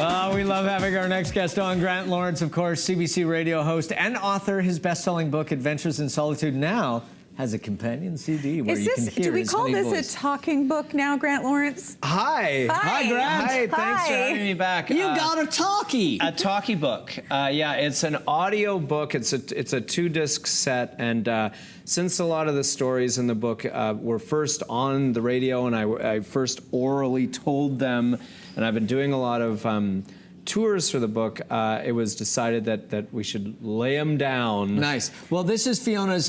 We love having our next guest on. Grant Lawrence, of course, CBC Radio host and author. His best-selling book, Adventures in Solitude, now has a companion CD where you can hear do we his call honey this voice. a talking book now, Grant Lawrence? Hi. Hi, Grant. Hi, thanks for having me back. You got a talkie. A talkie book. Yeah, it's an audio book. It's a 2-disc set, and since a lot of the stories in the book were first on the radio, and I first orally told them, and I've been doing a lot of tours for the book, it was decided that we should lay them down. Nice. Well, this is Fiona's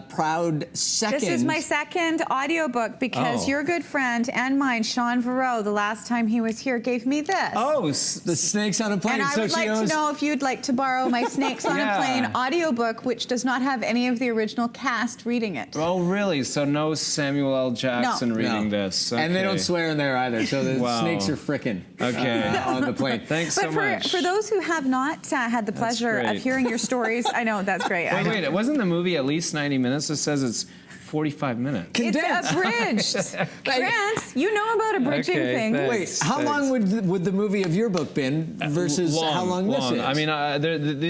proud second. This is my second audiobook because your good friend and mine, Sean Varro, the last time he was here, gave me this. Oh, the Snakes on a Plane. And I would like to know if you'd like to borrow my Snakes on a Plane audiobook, which does not have any of the original cast reading it. Oh, really? So no Samuel L. Jackson reading this. Okay. And they don't swear in there either, so the snakes are frickin' on the plane. Thanks so much. For those who have not had the pleasure of hearing your stories, I know, that's great. Wait, it wasn't the movie at least 90 minutes? It says it's 45 minutes. It's abridged. Grant, you know about abridging things. Wait, how long would the movie of your book been versus how long this is? I mean,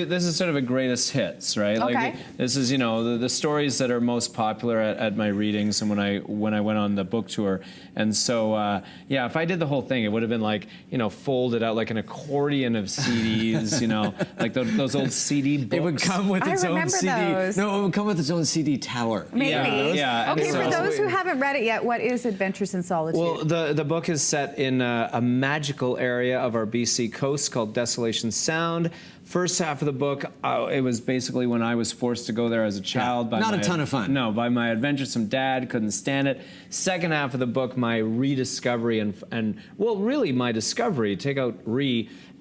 this is sort of a greatest hits, right? Okay. Like, this is, you know, the stories that are most popular at my readings and when I went on the book tour. And so, yeah, if I did the whole thing, it would have been like, you know, folded out like an accordion of CDs, you know, like those old CD books. It would come with its own CD. Those. No, it would come with its own CD tower. Maybe. Yeah. Okay, for those who haven't read it yet, what is Adventures in Solitude? Well, the book is set in a magical area of our BC coast called Desolation Sound. First half of the book, it was basically when I was forced to go there as a child. Not a ton of fun. No, by my adventuresome dad, couldn't stand it. Second half of the book, my rediscovery and well, really my discovery, take out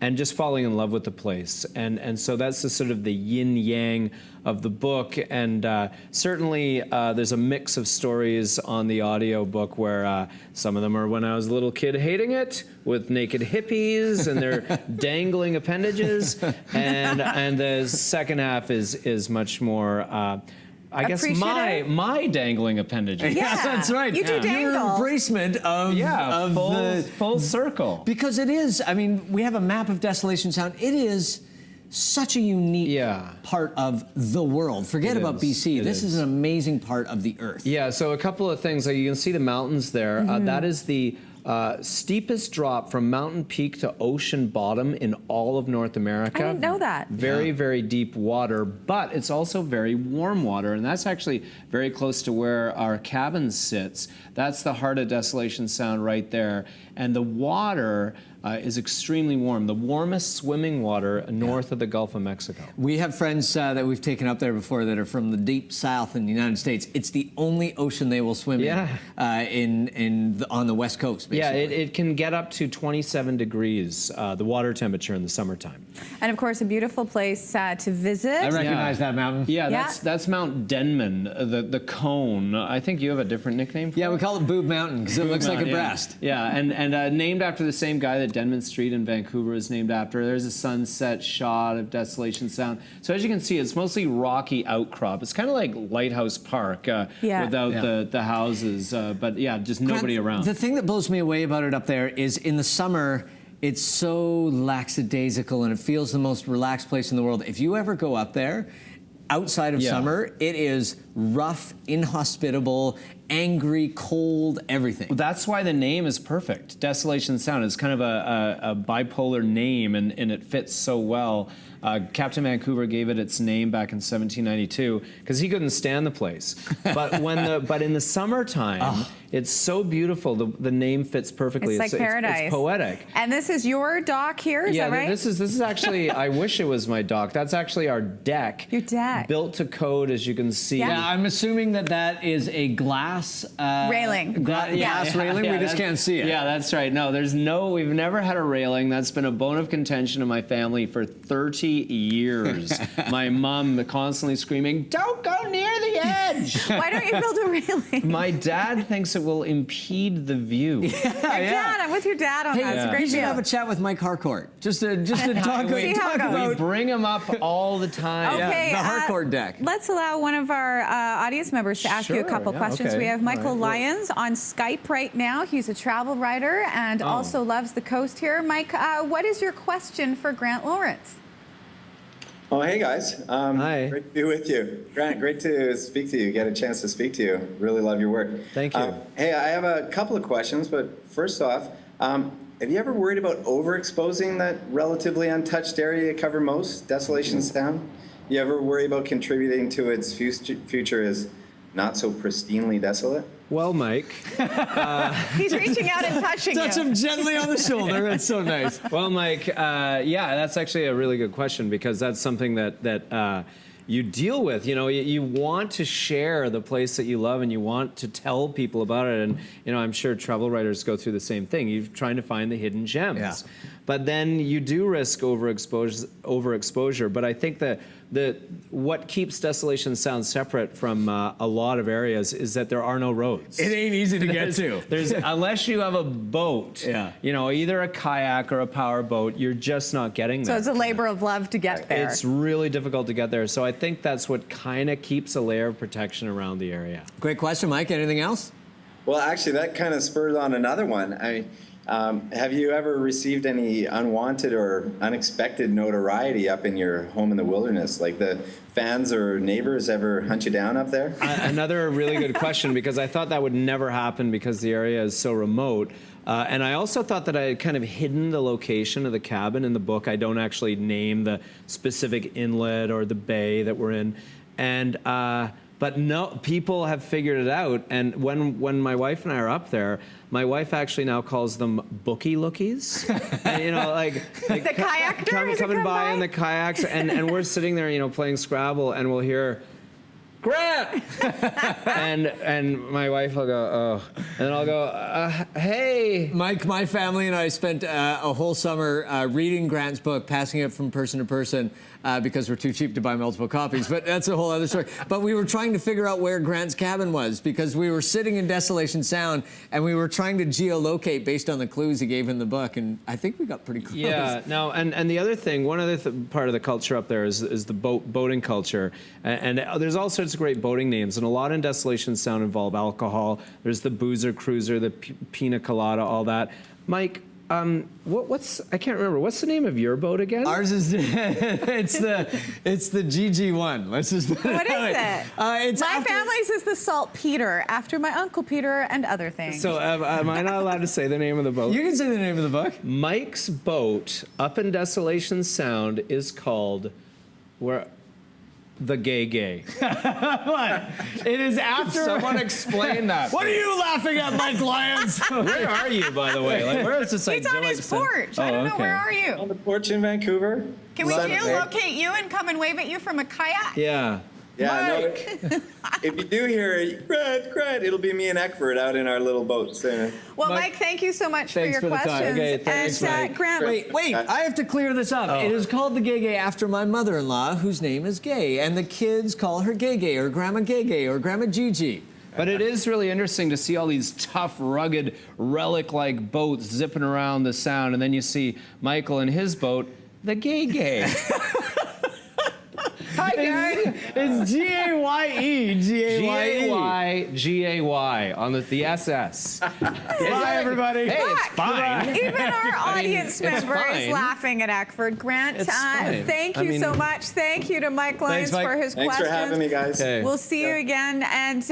and just falling in love with the place. And so that's the sort of the yin-yang of the book. And certainly there's a mix of stories on the audio book where some of them are when I was a little kid hating it with naked hippies and their dangling appendages. And the second half is much more I guess my dangling appendages. Yeah, that's right. You do dangle. Your embracement of full circle. Because it is, I mean, we have a map of Desolation Sound. It is such a unique part of the world. Forget about BC. This is an amazing part of the earth. Yeah, so a couple of things. You can see the mountains there. That is the steepest drop from mountain peak to ocean bottom in all of North America. I didn't know that. Very, very deep water, but it's also very warm water, and that's actually very close to where our cabin sits. That's the heart of Desolation Sound right there. And the water is extremely warm, the warmest swimming water north of the Gulf of Mexico. We have friends that we've taken up there before that are from the deep south in the United States. It's the only ocean they will swim in on the West Coast, basically. Yeah, it can get up to 27 degrees, the water temperature in the summertime. And of course, a beautiful place to visit. I recognize that mountain. Yeah, that's Mount Denman, the cone. I think you have a different nickname for it? Yeah, we call it Boob Mountain because it looks like a breast. Yeah, and named after the same guy that Denman Street in Vancouver is named after. There's a sunset shot of Desolation Sound. So as you can see, it's mostly rocky outcrop. It's kind of like Lighthouse Park without the houses, but yeah, just nobody around. The thing that blows me away about it up there is in the summer, it's so lackadaisical and it feels the most relaxed place in the world. If you ever go up there, outside of summer, it is rough, inhospitable, angry, cold, everything. Well, that's why the name is perfect. Desolation Sound is kind of a bipolar name, and it fits so well. Captain Vancouver gave it its name back in 1792 because he couldn't stand the place. But but in the summertime, it's so beautiful. The name fits perfectly. It's like paradise. It's poetic. And this is your dock here, is that right? This is actually. I wish it was my dock. That's actually our deck. Your deck. Built to code, as you can see. Yeah, I'm assuming that is a glass railing. Glass railing. We just can't see it. Yeah, that's right. No, we've never had a railing. That's been a bone of contention in my family for 30 years. My mom constantly screaming, "Don't go near the edge." Why don't you build a railing? My dad thinks it will impede the view. Dad, I'm with your dad on that. It's a great You should deal. have a chat with Mike Harcourt. Just to talk about. We bring him up all the time. Okay, the Harcourt deck. Let's allow one of our audience members to ask you a couple questions. Okay. We have Michael Lyons on Skype right now. He's a travel writer and also loves the coast here. Mike, what is your question for Grant Lawrence? Oh, hey guys. Hi. Great to be with you. Grant, great to speak to you, get a chance to speak to you. Really love your work. Thank you. Hey, I have a couple of questions, but first off, have you ever worried about overexposing that relatively untouched area you cover most, Desolation Sound? You ever worry about contributing to its future as not so pristinely desolate? Well, Mike. He's reaching out and touching Touch you. him gently on the shoulder. That's so nice. Well, Mike, yeah, that's actually a really good question because that's something that you deal with. You know, you want to share the place that you love and you want to tell people about it. And, you know, I'm sure travel writers go through the same thing. You're trying to find the hidden gems. Yeah. But then you do risk overexposure. But I think that what keeps Desolation Sound separate from a lot of areas is that there are no roads. It ain't easy to get to. There's unless you have a boat, you know, either a kayak or a power boat, you're just not getting there. So it's a labor of love to get there. It's really difficult to get there. So I think that's what kind of keeps a layer of protection around the area. Great question, Mike. Anything else? Well, actually, that kind of spurs on another one. Have you ever received any unwanted or unexpected notoriety up in your home in the wilderness? Like the fans or neighbors ever hunt you down up there? Another really good question because I thought that would never happen because the area is so remote. And I also thought that I had kind of hidden the location of the cabin in the book. I don't actually name the specific inlet or the bay that we're in. And but no, people have figured it out. And when my wife and I are up there, my wife actually now calls them bookie lookies. And, you know, like the kayak coming by in the kayaks, and we're sitting there, you know, playing Scrabble, and we'll hear, Grant! and my wife will go, oh. And then I'll go, hey. Mike, my family and I spent a whole summer reading Grant's book, passing it from person to person because we're too cheap to buy multiple copies. But that's a whole other story. But we were trying to figure out where Grant's cabin was because we were sitting in Desolation Sound and we were trying to geolocate based on the clues he gave in the book. And I think we got pretty close. Yeah, no, and the other thing, one other part of the culture up there is the boating culture. And there's all sorts of great boating names, and a lot in Desolation Sound involve alcohol. There's the Boozer Cruiser, the Pina Colada, all that. Mike, what's I can't remember. What's the name of your boat again? Ours is it's the GG1. Let's just What is it? It's my family's is the Saltpeter, after my Uncle Peter and other things. So am I not allowed to say the name of the boat? You can say the name of the book. Mike's boat up in Desolation Sound is called the Gay. What? It is after. Someone explain that. What are you laughing at, Mike Lyons? Where are you, by the way? Like, where is this? Like, He's on his porch. I don't know. Where are you? On the porch in Vancouver. Can we geolocate you and come and wave at you from a kayak? Yeah. Yeah, no, if you do hear it, Grant, it'll be me and Eckford out in our little boat soon. Well, Mike, thank you so much for Thanks your for the time. questions. Okay, thanks, and Mike. Grant, Wait, I have to clear this up. It is called the Gay after my mother-in-law, whose name is Gay, and the kids call her Gay or Grandma Gay or Grandma Gigi. But it is really interesting to see all these tough, rugged, relic-like boats zipping around the Sound, and then you see Michael and his boat, the Gay. Hi, guys. It's G-A-Y-E. G-A-Y on the SS. Bye, everybody. Hey, it's fine. even our audience it's member is fine. laughing at Eckford. Grant, It's fine. thank you so much. Thank you to Mike Lyons Mike. for his Thanks questions. for having me, guys. Okay. We'll see you again. And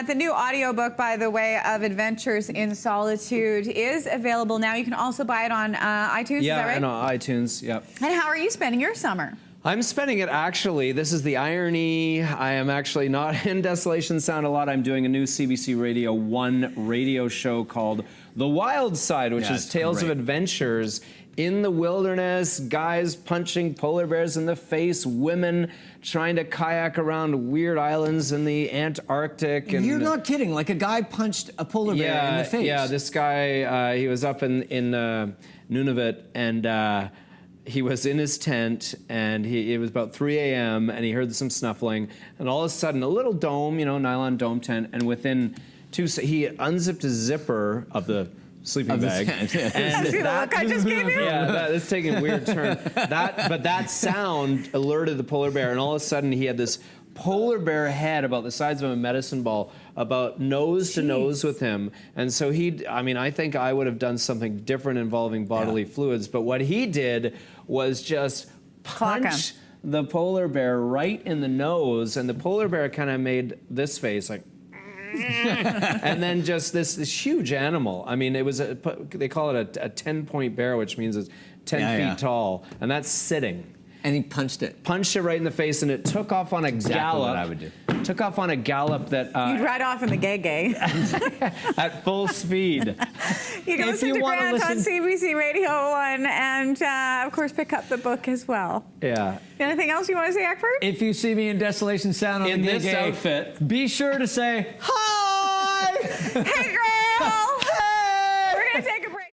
the new audiobook, by the way, of Adventures in Solitude is available now. You can also buy it on iTunes, is that Yeah, right? and on iTunes, yep. And how are you spending your summer? I'm spending it actually, this is the irony, I am actually not in Desolation Sound a lot. I'm doing a new CBC Radio 1 radio show called The Wild Side, which is tales of adventures in the wilderness, guys punching polar bears in the face, women trying to kayak around weird islands in the Antarctic. And You're not kidding. Like a guy punched a polar bear in the face. Yeah, this guy, he was up in Nunavut, and he was in his tent, and it was about 3 a.m., and he heard some snuffling, and all of a sudden, a little dome, nylon dome tent, and within he unzipped his zipper of the sleeping bag. See the look I just gave you? Yeah, that's taking a weird turn. But that sound alerted the polar bear, and all of a sudden, he had this polar bear head about the size of a medicine ball, about nose to nose with him. And so I think I would have done something different involving bodily fluids, but what he did was just punch the polar bear right in the nose, and the polar bear kind of made this face like, and then just this huge animal. I mean, it was they call it a 10-point bear, which means it's 10 feet tall, and that's sitting. And he punched it. Punched it right in the face, and it took off on a gallop. What I would do. Took off on a gallop that You'd ride off in the gay. at full speed. You can listen to Grant on CBC Radio 1, and of course pick up the book as well. Yeah. Anything else you want to say, Eckford? If you see me in Desolation Sound on In the this gay, outfit. be sure to say hi. Hey, girl! Hey! We're going to take a break.